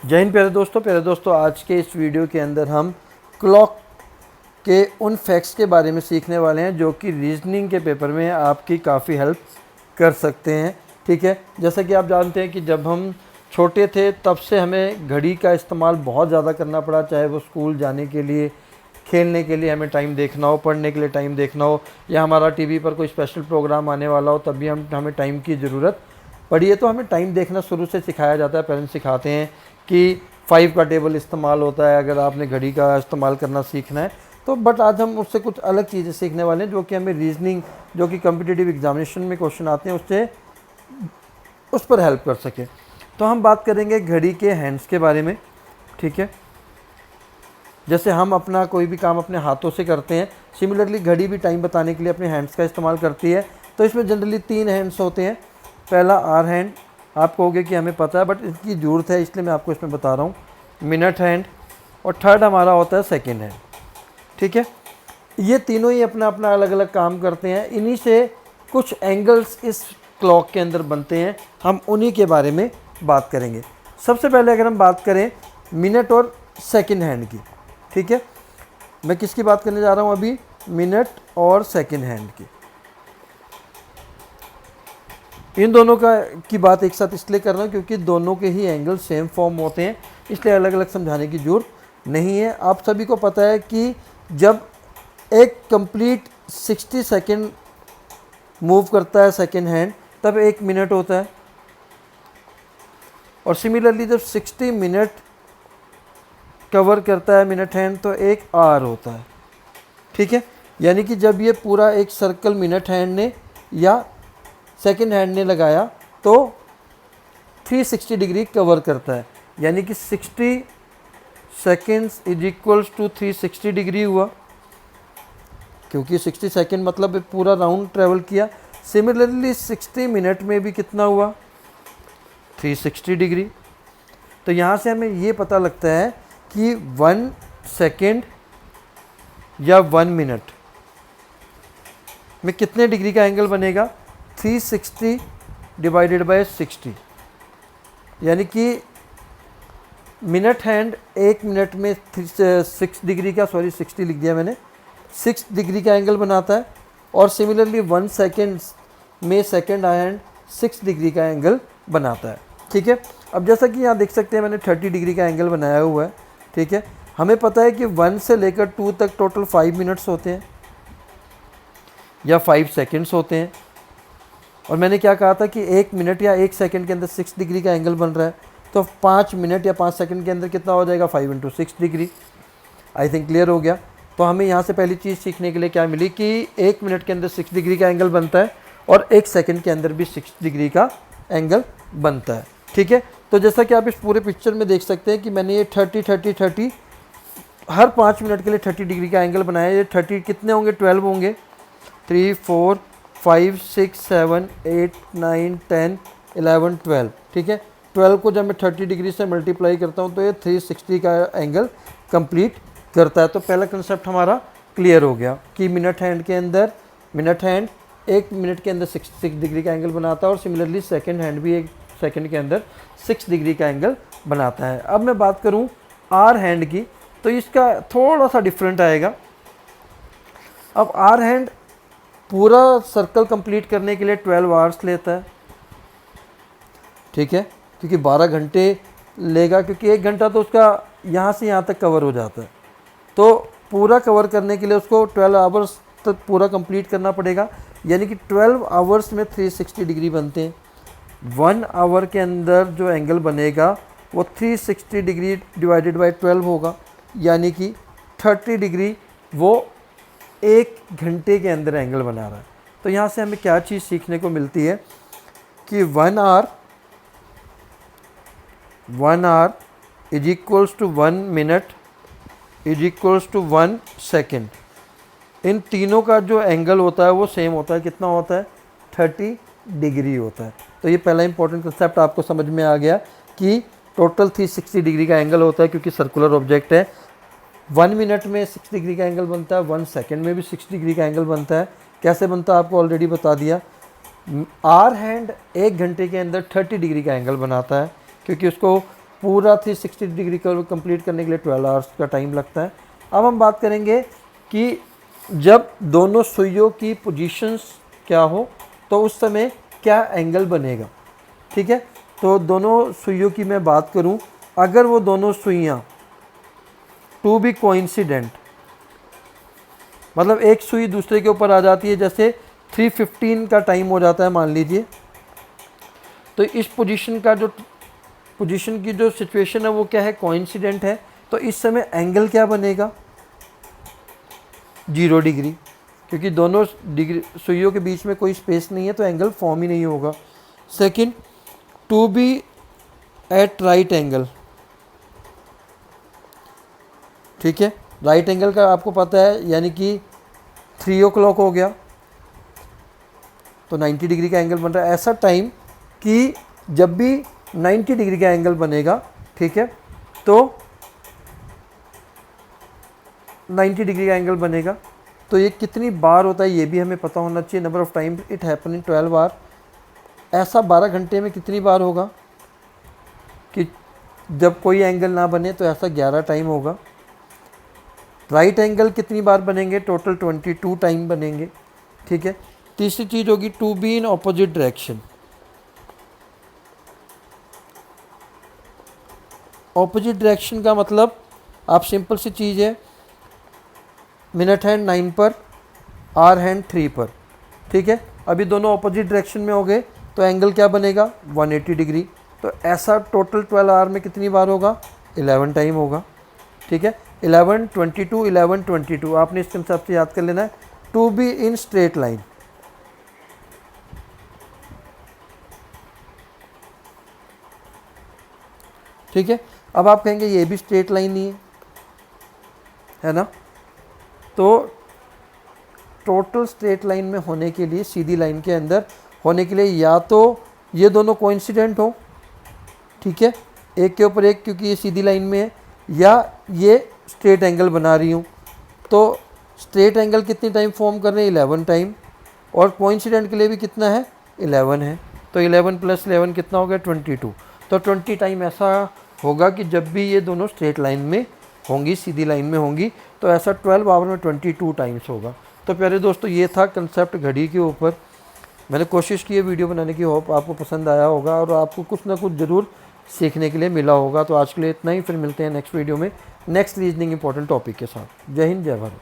जय हिंद प्यारे दोस्तों आज के इस वीडियो के अंदर हम क्लॉक के उन फैक्ट्स के बारे में सीखने वाले हैं जो कि रीजनिंग के पेपर में आपकी काफ़ी हेल्प कर सकते हैं। ठीक है, जैसा कि आप जानते हैं कि जब हम छोटे थे तब से हमें घड़ी का इस्तेमाल बहुत ज़्यादा करना पड़ा, चाहे वो स्कूल जाने के लिए, खेलने के लिए हमें टाइम देखना हो, पढ़ने के लिए टाइम देखना हो, या हमारा टीवी पर कोई स्पेशल प्रोग्राम आने वाला हो तब भी हमें टाइम की ज़रूरत पड़ी है। तो हमें टाइम देखना शुरू से सिखाया जाता है, पेरेंट्स सिखाते हैं कि 5 का टेबल इस्तेमाल होता है अगर आपने घड़ी का इस्तेमाल करना सीखना है। तो बट आज हम उससे कुछ अलग चीज़ें सीखने वाले हैं जो कि हमें रीजनिंग, जो कि कॉम्पिटिटिव एग्जामिनेशन में क्वेश्चन आते हैं, उससे उस पर हेल्प कर सके। तो हम बात करेंगे घड़ी के हैंड्स के बारे में। ठीक है, जैसे हम अपना कोई भी काम अपने हाथों से करते हैं, सिमिलरली घड़ी भी टाइम बताने के लिए अपने हैंड्स का इस्तेमाल करती है। तो इसमें जनरली 3 हैंड्स होते हैं। पहला आर हैंड, आप कहोगे कि हमें पता है बट इसकी ज़रूरत है इसलिए मैं आपको इसमें बता रहा हूँ, मिनट हैंड, और थर्ड हमारा होता है सेकेंड हैंड। ठीक है, ये तीनों ही अपना अपना अलग अलग काम करते हैं। इन्हीं से कुछ एंगल्स इस क्लॉक के अंदर बनते हैं, हम उन्हीं के बारे में बात करेंगे। सबसे पहले अगर हम बात करें मिनट और सेकेंड हैंड की, ठीक है, मैं किसकी बात करने जा रहा हूँ अभी, मिनट और सेकेंड हैंड की। इन दोनों की बात एक साथ इसलिए कर रहा हूँ क्योंकि दोनों के ही एंगल सेम फॉर्म होते हैं, इसलिए अलग अलग समझाने की जरूरत नहीं है। आप सभी को पता है कि जब एक कंप्लीट 60 सेकेंड मूव करता है सेकेंड हैंड तब 1 मिनट होता है, और सिमिलरली जब 60 मिनट कवर करता है मिनट हैंड तो 1 आवर होता है। ठीक है, यानी कि जब ये पूरा एक सर्कल मिनट हैंड ने या सेकेंड हैंड ने लगाया तो 360 डिग्री कवर करता है, यानी कि 60 seconds is equals to 360 degree हुआ, क्योंकि 60 सेकेंड मतलब पूरा राउंड ट्रेवल किया। सिमिलरली 60 मिनट में भी कितना हुआ, 360 डिग्री। तो यहाँ से हमें ये पता लगता है कि 1 सेकेंड या 1 मिनट में कितने डिग्री का एंगल बनेगा, 360 डिवाइडेड बाय 60, यानी कि मिनट हैंड 1 मिनट में 6 डिग्री का, 60 लिख दिया मैंने, 6 डिग्री का एंगल बनाता है, और सिमिलरली 1 सेकेंड में सेकेंड हैंड 6 डिग्री का एंगल बनाता है। ठीक है, अब जैसा कि यहाँ देख सकते हैं मैंने 30 डिग्री का एंगल बनाया हुआ है। ठीक है, हमें पता है कि 1 से लेकर 2 तक टोटल 5 मिनट्स होते हैं या 5 सेकेंड्स होते हैं, और मैंने क्या कहा था कि 1 मिनट या 1 सेकंड के अंदर 6 डिग्री का एंगल बन रहा है, तो 5 मिनट या 5 सेकंड के अंदर कितना हो जाएगा, 5 × 6 डिग्री। आई थिंक क्लियर हो गया। तो हमें यहाँ से पहली चीज़ सीखने के लिए क्या मिली कि 1 मिनट के अंदर 6 डिग्री का एंगल बनता है और 1 सेकंड के अंदर भी 6 डिग्री का एंगल बनता है। ठीक है, तो जैसा कि आप इस पूरे पिक्चर में देख सकते हैं कि मैंने ये 30 हर 5 मिनट के लिए 30 डिग्री का एंगल बनाया। ये 30 कितने होंगे, 12 होंगे, 3 4 5 6 7 8 9 10 11 12। ठीक है, 12 को जब मैं 30 डिग्री से मल्टीप्लाई करता हूँ तो ये 360 का एंगल कंप्लीट करता है। तो पहला कंसेप्ट हमारा क्लियर हो गया कि मिनट हैंड 1 मिनट के अंदर 6 डिग्री का एंगल बनाता है, और सिमिलरली सेकेंड हैंड भी 1 सेकेंड के अंदर 6 डिग्री का एंगल बनाता है। अब मैं बात करूँ आर हैंड की, तो इसका थोड़ा सा डिफरेंट आएगा। अब आर हैंड पूरा सर्कल कंप्लीट करने के लिए 12 आवर्स लेता है। ठीक है, क्योंकि 12 घंटे लेगा, क्योंकि 1 घंटा तो उसका यहाँ से यहाँ तक कवर हो जाता है, तो पूरा कवर करने के लिए उसको 12 आवर्स तक पूरा कंप्लीट करना पड़ेगा, यानी कि 12 आवर्स में 360 डिग्री बनते हैं। 1 आवर के अंदर जो एंगल बनेगा वो 360 डिग्री डिवाइडेड बाई 12 होगा, यानी कि 30 डिग्री वो 1 घंटे के अंदर एंगल बना रहा है। तो यहाँ से हमें क्या चीज़ सीखने को मिलती है कि 1 hour is equals to 1 minute is equals to 1 second. इन तीनों का जो एंगल होता है वो सेम होता है, कितना होता है, 30 डिग्री होता है। तो ये पहला इंपॉर्टेंट कंसेप्ट आपको समझ में आ गया कि टोटल 360 डिग्री का एंगल होता है, क्योंकि सर्कुलर ऑब्जेक्ट है। 1 मिनट में 6 डिग्री का एंगल बनता है, 1 सेकेंड में भी 6 डिग्री का एंगल बनता है। कैसे बनता है आपको ऑलरेडी बता दिया। आर हैंड 1 घंटे के अंदर 30 डिग्री का एंगल बनाता है, क्योंकि उसको पूरा 360 डिग्री कर्व कंप्लीट करने के लिए 12 आवर्स का टाइम लगता है। अब हम बात करेंगे कि जब दोनों सुइयों की पोजीशंस क्या हो तो उस समय क्या एंगल बनेगा। ठीक है, तो दोनों सुइयों की मैं बात करूं, अगर वो दोनों सुइयां टू बी कोइंसिडेंट, मतलब एक सुई दूसरे के ऊपर आ जाती है, जैसे 3:15 का टाइम हो जाता है मान लीजिए, तो इस पोजीशन की जो सिचुएशन है वो क्या है, कोइंसिडेंट है। तो इस समय एंगल क्या बनेगा, 0 डिग्री, क्योंकि दोनों सुइयों के बीच में कोई स्पेस नहीं है तो एंगल फॉर्म ही नहीं होगा। Second, to be at right angle. ठीक है, राइट एंगल का आपको पता है, यानी कि 3 o'clock हो गया तो 90 डिग्री का एंगल बन रहा है। ऐसा टाइम कि जब भी 90 डिग्री का एंगल बनेगा, ठीक है, तो 90 डिग्री का एंगल बनेगा तो ये कितनी बार होता है ये भी हमें पता होना चाहिए। Number of time it happen in 12 बार। ऐसा 12 घंटे में कितनी बार होगा कि जब कोई एंगल ना बने, तो ऐसा 11 टाइम होगा। राइट एंगल कितनी बार बनेंगे, टोटल 22 टाइम बनेंगे। ठीक है, तीसरी चीज़ होगी to be in opposite direction. Opposite direction का मतलब आप सिंपल सी चीज़ है, मिनट हैंड 9 पर, आर हैंड 3 पर। ठीक है, अभी दोनों ऑपोजिट डायरेक्शन में हो गए तो एंगल क्या बनेगा, 180 डिग्री। तो ऐसा टोटल 12 आवर में कितनी बार होगा, 11 टाइम होगा। ठीक है, 11, 22, 11, 22 आपने इस कंसेप्ट से याद कर लेना है। To be in straight line, ठीक है। अब आप कहेंगे ये भी स्ट्रेट लाइन ही है ना, तो टोटल स्ट्रेट लाइन में होने के लिए, सीधी लाइन के अंदर होने के लिए, या तो ये दोनों कोइंसिडेंट हो, ठीक है, एक के ऊपर एक, क्योंकि ये सीधी लाइन में है, या ये स्ट्रेट एंगल बना रही हूँ। तो स्ट्रेट एंगल कितनी टाइम फॉर्म कर रहे हैं, 11 टाइम, और कोइंसिडेंट के लिए भी कितना है, 11 है। तो 11 + 11 कितना हो गया, 22। तो 20 टाइम ऐसा होगा कि जब भी ये दोनों स्ट्रेट लाइन में होंगी, सीधी लाइन में होंगी, तो ऐसा 12 आवर में 22 टाइम्स होगा। तो प्यारे दोस्तों, ये था कंसेप्ट घड़ी के ऊपर। मैंने कोशिश की है वीडियो बनाने की, होप आपको पसंद आया होगा और आपको कुछ ना कुछ ज़रूर सीखने के लिए मिला होगा। तो आज के लिए इतना ही, फिर मिलते हैं नेक्स्ट वीडियो में नेक्स्ट रीजनिंग इंपॉर्टेंट टॉपिक के साथ। जय हिंद, जय भारत।